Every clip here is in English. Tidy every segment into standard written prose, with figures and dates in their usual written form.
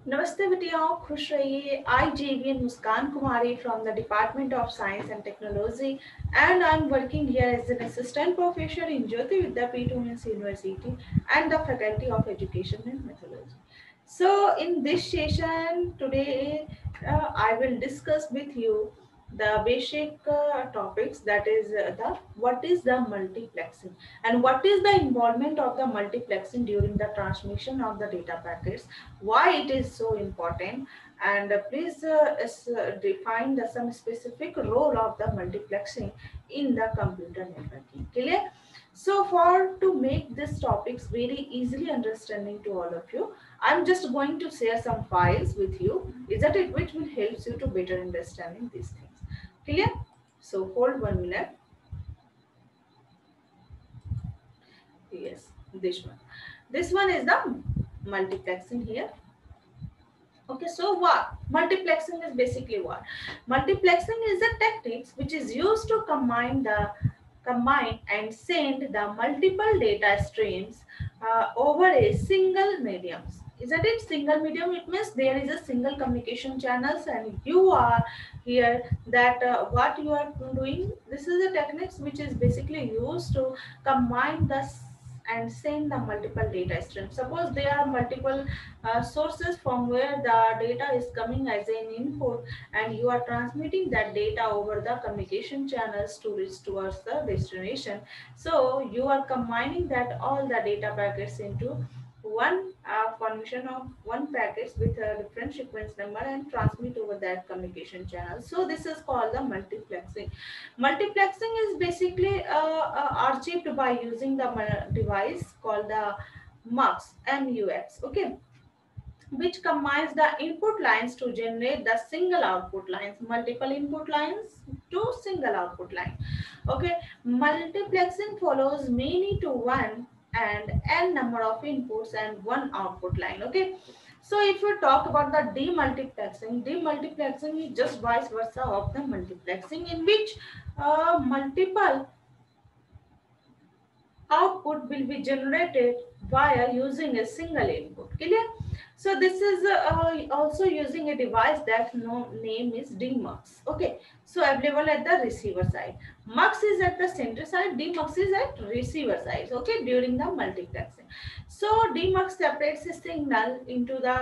नमस्ते बेटियों, खुश रहिए। आई JVN Muskan Kumari from the Department of Science and Technology, and I'm working here as an assistant professor in Jyoti Vidyapeeth Women's University and the Faculty of Education and Methodology. So in this session today, I will discuss with you the basic topics, that is the what is the multiplexing and what is the involvement of the multiplexing during the transmission of the data packets, why it is so important, and please define some specific role of the multiplexing in the computer networking. Clear? So for to make these topics very easily understanding to all of you, I'm just going to share some files with you, is that it, which will help you to better understanding these things. Clear? So hold 1 minute. Yes, this one. This one is the multiplexing here. Okay, so what? Multiplexing is basically what? Multiplexing is a techniques which is used to combine and send the multiple data streams over a single medium. Isn't it single medium? It means there is a single communication channels, and you are here that what you are doing. This is a techniques which is basically used to combine and send the multiple data streams. Suppose there are multiple sources from where the data is coming as an input, and you are transmitting that data over the communication channels to reach towards the destination. So you are combining that all the data packets into one formation of one packets with a different sequence number and transmit over that communication channel. So this is called the multiplexing. Multiplexing is basically achieved by using the device called the MUX. Okay, which combines the input lines to generate the single output lines, multiple input lines to single output line. Okay, multiplexing follows many to one and n number of inputs and one output line. Okay, so if you talk about the demultiplexing is just vice versa of the multiplexing, in which multiple output will be generated via using a single input. Clear? So this is also using a device that name is DMUX. Okay, so available at the receiver side. MUX is at the center side, DMUX is at receiver side. Okay, during the multiplexing. So DMUX separates a signal into the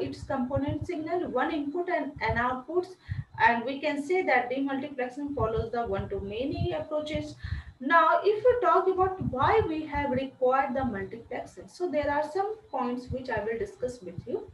its component signal, one input and n outputs, and we can say that demultiplexing follows the one to many approaches. Now, if we talk about why we have required the multiplexing, so there are some points which I will discuss with you.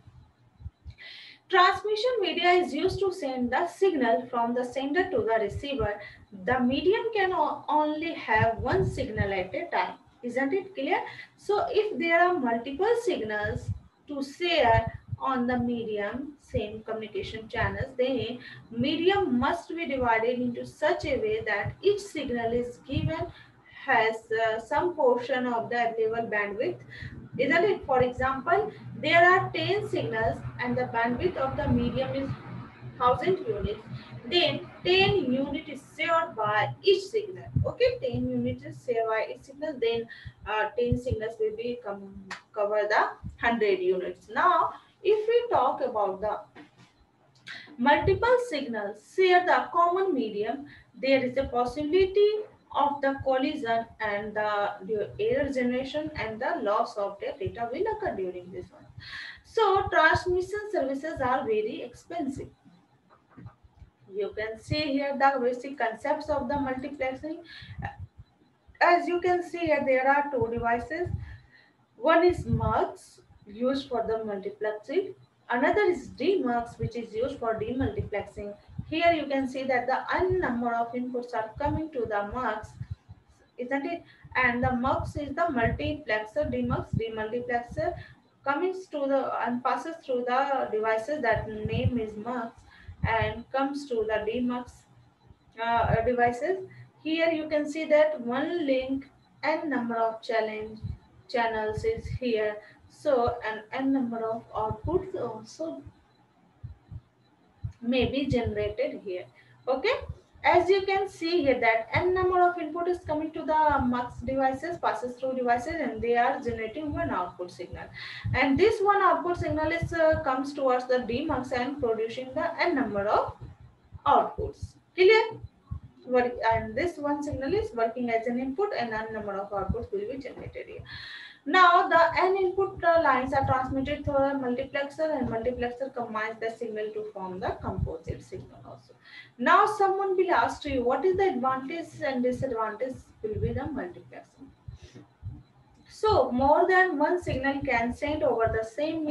Transmission media is used to send the signal from the sender to the receiver. The medium can only have one signal at a time. Isn't it clear? So, if there are multiple signals to share on the medium, same communication channels, then medium must be divided into such a way that each signal is given has some portion of the available bandwidth, isn't it? For example, there are 10 signals and the bandwidth of the medium is 1000 units. Then 10 units is shared by each signal. Okay, 10 units is shared by each signal. Then 10 signals will be cover the 100 units. Now, if we talk about the multiple signals share the common medium, there is a possibility of the collision and the error generation and the loss of the data will occur during this one. So transmission services are very expensive. You can see here the basic concepts of the multiplexing. As you can see here, there are two devices. One is MUX, used for the multiplexing. Another is DMUX, which is used for demultiplexing. Here you can see that the n number of inputs are coming to the MUX, isn't it? And the MUX is the multiplexer, DMUX, demultiplexer, comes to the and passes through the devices that name is MUX and comes to the DMUX devices. Here you can see that one link n number of channels is here. So an n number of outputs also may be generated here. Okay. As you can see here that n number of input is coming to the mux devices, passes through devices, and they are generating one output signal, and this one output signal is comes towards the demux and producing the n number of outputs. Clear? And this one signal is working as an input and n number of outputs will be generated here. Now the n input lines are transmitted through a multiplexer, and multiplexer combines the signal to form the composite signal also. Now someone will ask to you what is the advantage and disadvantage will be the multiplexer. So, more than one signal can send over the same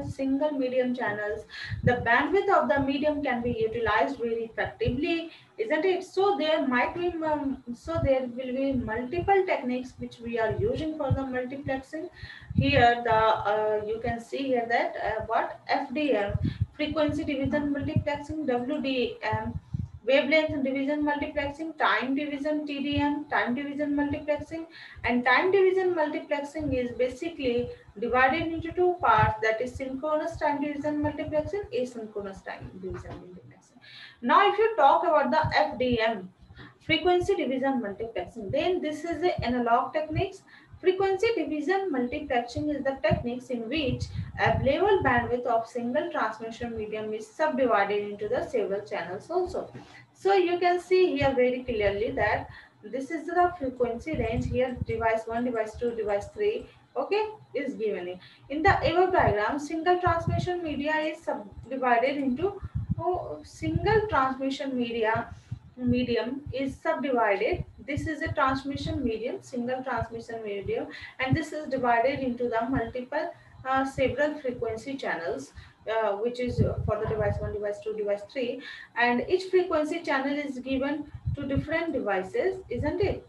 single medium channels. The bandwidth of the medium can be utilized very effectively, isn't it? So there will be multiple techniques which we are using for the multiplexing. Here, the you can see here that what FDM, frequency division multiplexing, WDM, wavelength division multiplexing, time division TDM, time division multiplexing, and time division multiplexing is basically divided into two parts, that is synchronous time division multiplexing, asynchronous time division multiplexing. Now if you talk about the FDM, frequency division multiplexing, then this is the analog techniques. Frequency division multiplexing is the techniques in which available bandwidth of single transmission medium is subdivided into the several channels also. So you can see here very clearly that this is the frequency range here, device 1, device 2, device 3, okay, is given in the above diagram. Single transmission media is subdivided into single transmission medium is subdivided. This is a transmission medium, single transmission medium, and this is divided into the multiple several frequency channels, which is for the device 1, device 2, device 3, and each frequency channel is given to different devices, isn't it?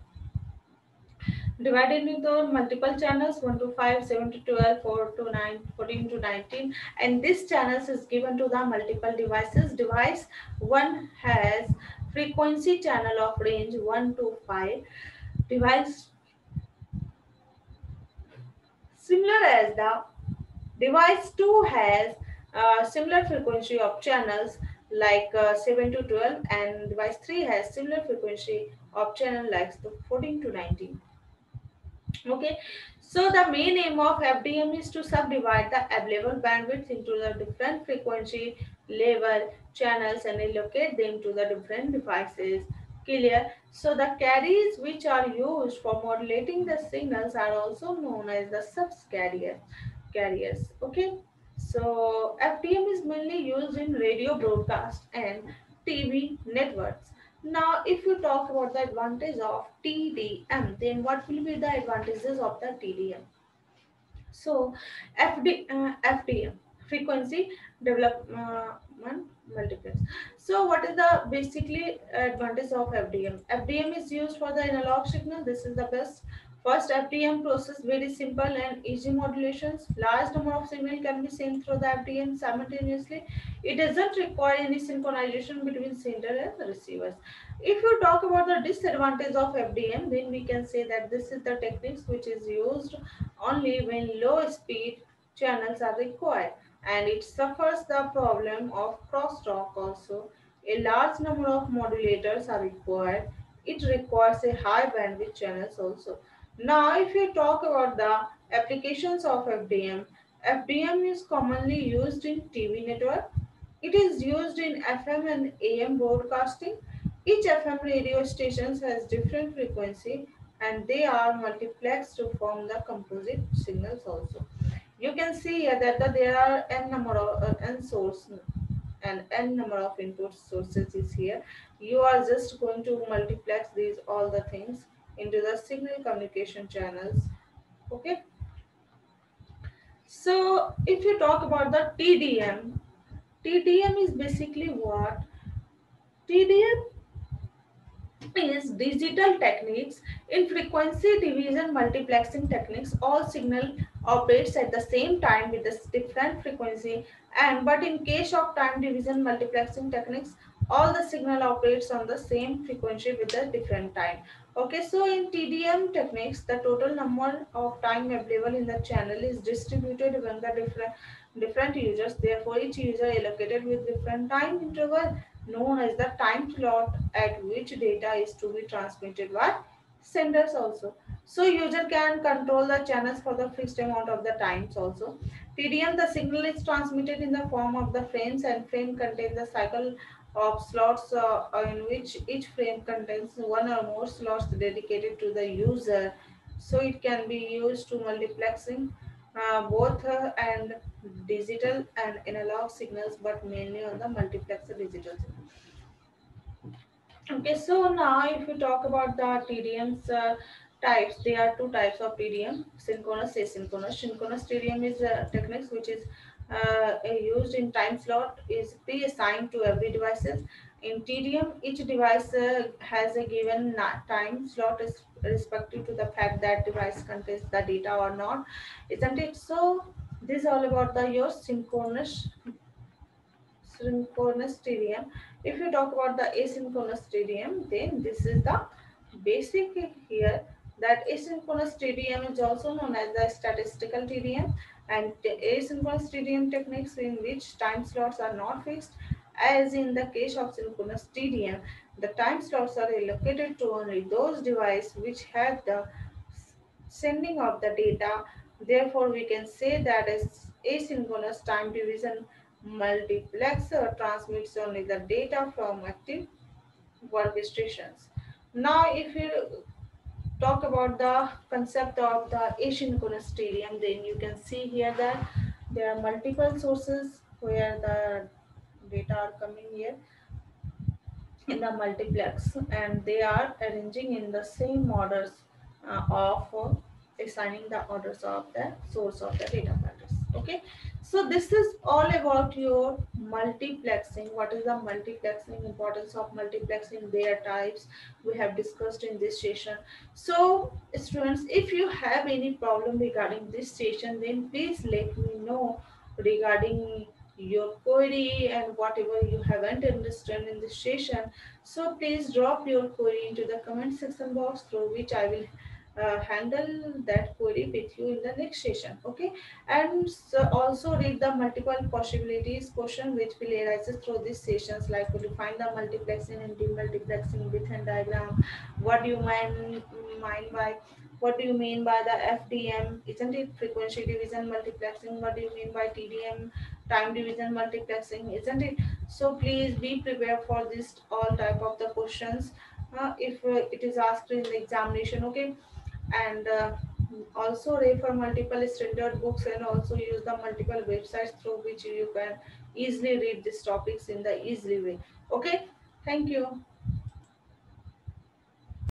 Divided into multiple channels 1 to 5, 7 to 12, 4 to 9, 14 to 19, and this channels is given to the multiple devices. Device 1 has frequency channel of range 1 to 5. Device similar as the device 2 has similar frequency of channels like 7 to 12, and device 3 has similar frequency of channel like 14 to 19. Okay, so the main aim of FDM is to subdivide the available bandwidth into the different frequency level channels and allocate them to the different devices. Clear? So the carriers which are used for modulating the signals are also known as the carriers. Okay, so FDM is mainly used in radio broadcast and TV networks. Now, if you talk about the advantage of TDM, then what will be the advantages of the TDM? So, FDM, frequency development multiplex. So, what is the basically advantage of FDM? FDM is used for the analog signal. This is the best. First, FDM process very simple and easy modulations. Large number of signal can be sent through the FDM simultaneously. It doesn't require any synchronization between sender and receivers. If you talk about the disadvantage of FDM, then we can say that this is the techniques which is used only when low speed channels are required, and it suffers the problem of crosstalk also. A large number of modulators are required. It requires a high bandwidth channels also. Now if you talk about the applications of FDM, FDM is commonly used in TV network. It is used in FM and AM broadcasting. Each FM radio station has different frequency, and they are multiplexed to form the composite signals also. You can see here that there are n number of n source and n number of input sources is here. You are just going to multiplex these all the things into the signal communication channels. Okay. So if you talk about the TDM, TDM is basically what? TDM is digital techniques. In frequency division multiplexing techniques, all signal operates at the same time with a different frequency, and but in case of time division multiplexing techniques, all the signal operates on the same frequency with a different time. Okay, so in TDM techniques, the total number of time available in the channel is distributed among the different users. Therefore, each user allocated with different time interval. known as the time slot at which data is to be transmitted by senders also. So user can control the channels for the fixed amount of the times also. TDM, the signal is transmitted in the form of the frames, and frame contains the cycle of slots in which each frame contains one or more slots dedicated to the user. So it can be used to multiplexing both and digital and analog signals, but mainly on the multiplexer digital signals. Okay, so now if we talk about the TDM's types, there are two types of TDM: synchronous, asynchronous. Synchronous TDM is techniques which is used in time slot is pre-assigned to every devices. In TDM, each device has a given time slot is respective to the fact that device contains the data or not, isn't it? So this is all about the your synchronous TDM. If you talk about the asynchronous TDM, then this is the basic here, that asynchronous TDM is also known as the statistical TDM, and asynchronous TDM techniques in which time slots are not fixed. As in the case of synchronous TDM, the time slots are allocated to only those devices which have the sending of the data. Therefore, we can say that as asynchronous time division multiplexer transmits only the data from active workstations. Now, if you talk about the concept of the asynchronous stadium, then you can see here that there are multiple sources where the data are coming here in the multiplex, and they are arranging in the same orders of assigning the orders of the source of the data packets. Okay, so this is all about your multiplexing. What is the multiplexing, importance of multiplexing, their types we have discussed in this session. So students, if you have any problem regarding this session, then please let me know regarding your query and whatever you haven't understood in this session. So please drop your query into the comment section box, through which I will handle that query with you in the next session. Okay, and so also read the multiple possibilities question which will arise through these sessions, like will you find the multiplexing and demultiplexing with a diagram. What do you mind by, what do you mean by the FDM? Isn't it frequency division multiplexing? What do you mean by TDM, time division multiplexing? Isn't it? So please be prepared for this all type of the questions if it is asked in the examination. Okay, and also refer multiple standard books, and also use the multiple websites through which you can easily read these topics in the easy way. Okay, thank you.